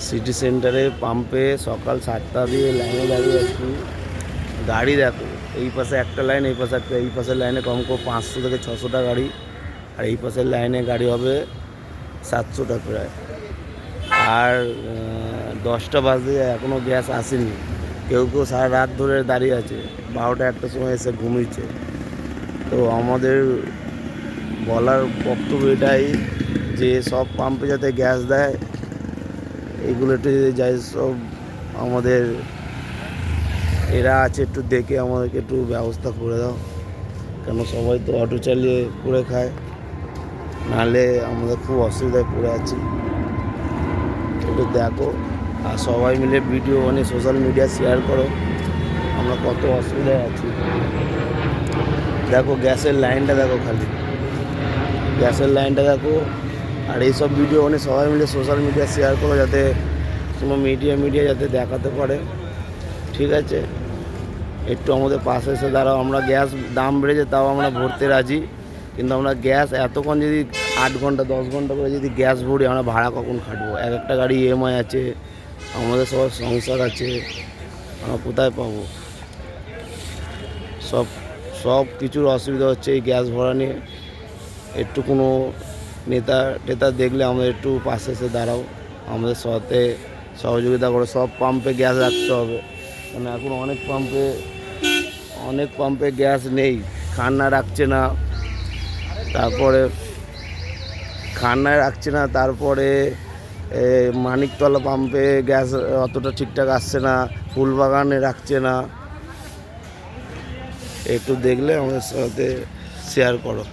City সেন্টারে পাম্পে সকাল 7টা দিয়ে লাইনে দাঁড়িয়ে আছি। গাড়ি দেখো, এই পাশে একটা লাইন, এই পাশে একটা, এই পাশের লাইনে কম করে 500 থেকে 600টা গাড়ি, আর এই পাশের লাইনে গাড়ি হবে 700টা প্রায়। আর 10টা বাজে এখনও গ্যাস আসেনি। কেউ কেউ সারা রাত ধরে দাঁড়িয়ে আছে, 12টা 1টার সময় এসে ঘুমিয়েছে। তো আমাদের বলার বক্তব্য এটাই যে সব পাম্পে যাতে গ্যাস দেয়, এইগুলো একটু যাই সব আমাদের এরা আছে একটু দেখে আমাদেরকে একটু ব্যবস্থা করে দাও, কেন সবাই তো অটো চালিয়ে করে খায়, নাহলে আমাদের খুব অসুবিধায় পড়ে আছি। একটু দেখো, আর সবাই মিলে ভিডিও সোশ্যাল মিডিয়া শেয়ার করো, আমরা কত অসুবিধায় আছি। দেখো গ্যাসের লাইনটা দেখো, খালি গ্যাসের লাইনটা দেখো। আর এইসব ভিডিও সবাই মিলে সোশ্যাল মিডিয়া শেয়ার করো, যাতে কোনো মিডিয়া যাতে দেখাতে পারে। ঠিক আছে, একটু আমাদের পাশে এসে দাঁড়াও। আমরা গ্যাস দাম বেড়েছে তাও আমরা ভরতে রাজি, কিন্তু আমরা গ্যাস এতক্ষণ যদি 8 ঘন্টা 10 ঘন্টা করে যদি গ্যাস ভরি, আমরা ভাড়া কখন খাটবো? এক একটা গাড়ি EMI আছে, আমাদের সবার সংসার আছে, আমরা কোথায় পাবো? সব কিছুর অসুবিধা হচ্ছে এই গ্যাস ভরা নিয়ে। একটু কোনো নেতা দেখলে আমাদের একটু পাশে এসে দাঁড়াও, আমাদের সাথে সহযোগিতা করো। সব পাম্পে গ্যাস রাখতে হবে, কারণ এখন অনেক পাম্পে গ্যাস নেই, খান্না রাখছে না, তারপরে মানিকতলা পাম্পে গ্যাস অতটা ঠিকঠাক আসছে না, ফুলবাগানে রাখছে না। একটু দেখলে আমাদের সাথে শেয়ার করো।